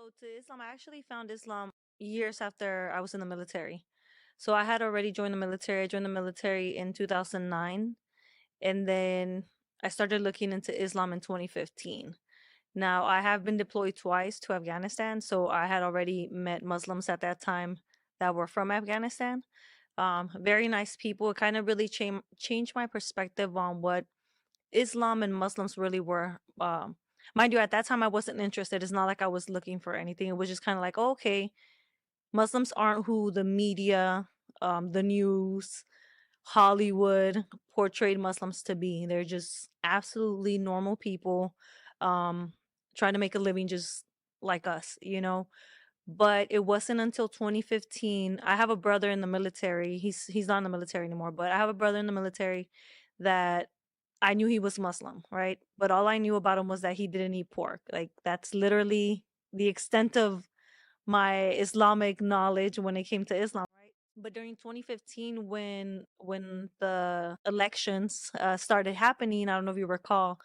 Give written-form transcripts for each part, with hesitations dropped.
So to Islam, I actually found Islam years after I was in the military. So I had already joined the military. I joined the military in 2009, and then I started looking into Islam in 2015. Now, I have been deployed twice to Afghanistan, so I had already met Muslims at that time that were from Afghanistan. Very nice people. It kind of really changed my perspective on what Islam and Muslims really were. Mind you, at that time I wasn't interested. It's not like I was looking for anything. It was just kind of like, oh, okay, Muslims aren't who the media, the news, Hollywood portrayed Muslims to be. They're just absolutely normal people, um, trying to make a living just like us. But it wasn't until 2015. I have a brother in the military. He's not in the military anymore, but I have a brother in the military that I knew he was Muslim, right? But all I knew about him was that he didn't eat pork. Like that's literally the extent of my Islamic knowledge when it came to Islam, right? But during 2015, when the elections started happening, I don't know if you recall,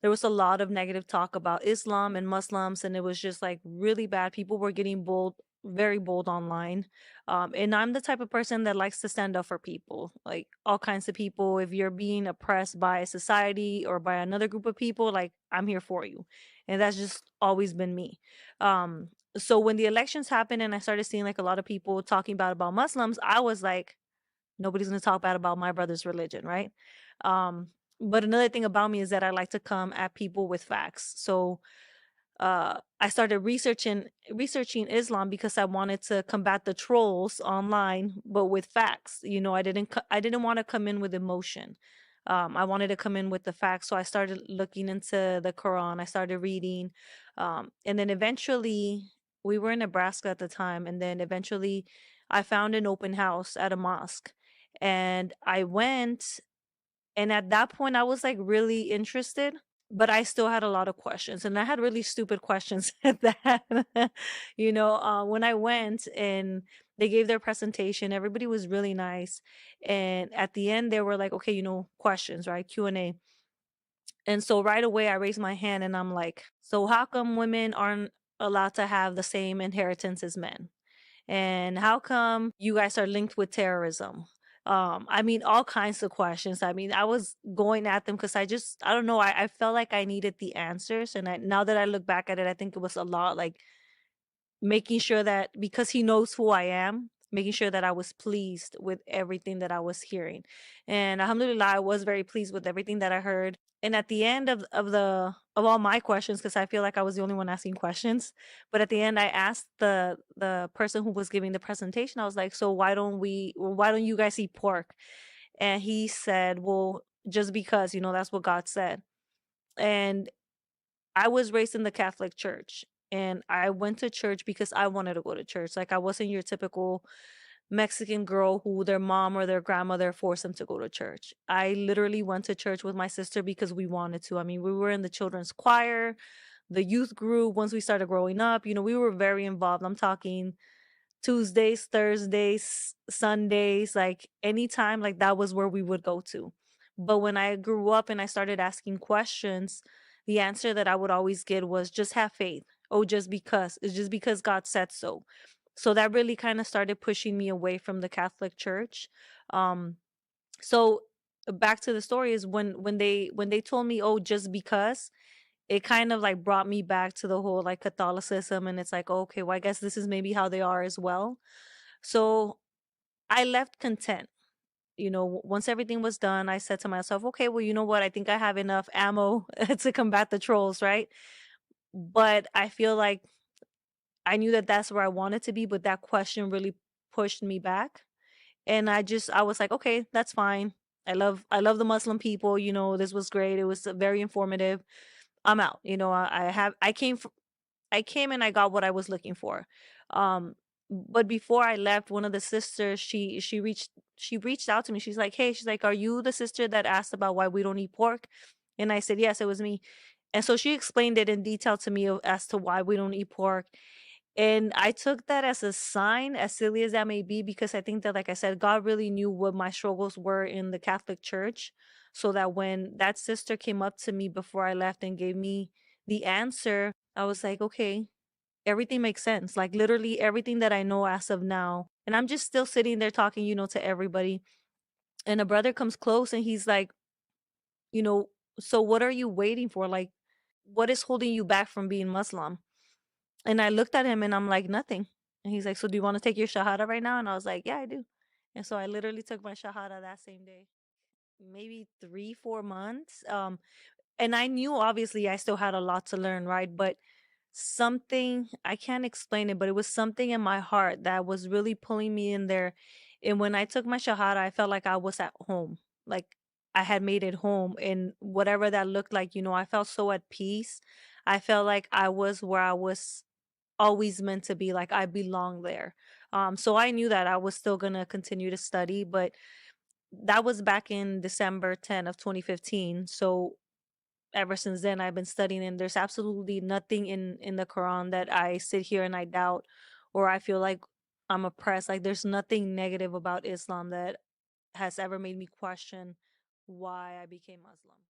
there was a lot of negative talk about Islam and Muslims, and it was just like really bad. People were getting bold, very bold online. And I'm the type of person that likes to stand up for people, like all kinds of people. If you're being oppressed by society or by another group of people, like I'm here for you. And that's just always been me. So when the elections happened and I started seeing like a lot of people talking about Muslims, I was like, nobody's going to talk bad about my brother's religion, right? Um, but another thing about me is that I like to come at people with facts. So I started researching Islam because I wanted to combat the trolls online, but with facts. I didn't want to come in with emotion. I wanted to come in with the facts. So I started looking into the Quran. I started reading, and then eventually we were in Nebraska at the time, and then eventually I found an open house at a mosque, and I went. And at that point, I was like really interested, but I still had a lot of questions, and I had really stupid questions at that. When I went and they gave their presentation, everybody was really nice, and at the end, they were like, "Okay, questions, right? Q&A." And so right away, I raised my hand, and I'm like, "So how come women aren't allowed to have the same inheritance as men?" And how come you guys are linked with terrorism? I mean, all kinds of questions. I mean, I was going at them because I don't know, I felt like I needed the answers. And now that I look back at it, I think it was a lot like making sure that because he knows who I am, making sure that I was pleased with everything that I was hearing. And alhamdulillah, I was very pleased with everything that I heard. And at the end of all my questions, because I feel like I was the only one asking questions, but at the end I asked the person who was giving the presentation, I was like, so why don't you guys eat pork? And he said, well, just because, that's what God said. And I was raised in the Catholic Church, and I went to church because I wanted to go to church. Like I wasn't your typical Mexican girl who their mom or their grandmother forced them to go to church. I literally went to church with my sister because we wanted to. I mean, we were in the children's choir, the youth group. Once we started growing up, we were very involved. I'm talking Tuesdays, Thursdays, Sundays, like anytime, like that was where we would go to. But when I grew up and I started asking questions, the answer that I would always get was just have faith. Oh, just because. It's just because God said so. So that really kind of started pushing me away from the Catholic Church. Um, so back to the story is when they told me, oh, just because, it kind of like brought me back to the whole like Catholicism, and it's like, okay, well, I guess this is maybe how they are as well. So I left content. Once everything was done, I said to myself, okay, well, you know what? I think I have enough ammo to combat the trolls, right? But I feel like I knew that that's where I wanted to be, but that question really pushed me back. And I was like, okay, that's fine. I love the Muslim people. This was great. It was very informative. I'm out. I came and I got what I was looking for. Um, but before I left, one of the sisters, she reached out to me. She's like, "Hey," she's like, "Are you the sister that asked about why we don't eat pork?" And I said, "Yes, it was me." And so she explained it in detail to me as to why we don't eat pork. And I took that as a sign, as silly as that may be, because I think that, like I said, God really knew what my struggles were in the Catholic Church. So that when that sister came up to me before I left and gave me the answer, I was like, okay, everything makes sense. Like literally everything that I know as of now. And I'm just still sitting there talking, to everybody. And a brother comes close and he's like, you know, so what are you waiting for? Like, what is holding you back from being Muslim? And I looked at him and I'm like, nothing. And he's like, so do you want to take your Shahada right now? And I was like, yeah, I do. And so I literally took my Shahada that same day, maybe 3, 4 months. And I knew obviously I still had a lot to learn, right? But something, I can't explain it, but it was something in my heart that was really pulling me in there. And when I took my Shahada, I felt like I was at home. Like I had made it home, and whatever that looked like, I felt so at peace. I felt like I was where I was always meant to be, like I belong there. So I knew that I was still gonna continue to study, but that was back in December 10 of 2015. So ever since then I've been studying, and there's absolutely nothing in the Quran that I sit here and I doubt, or I feel like I'm oppressed. Like there's nothing negative about Islam that has ever made me question why I became Muslim.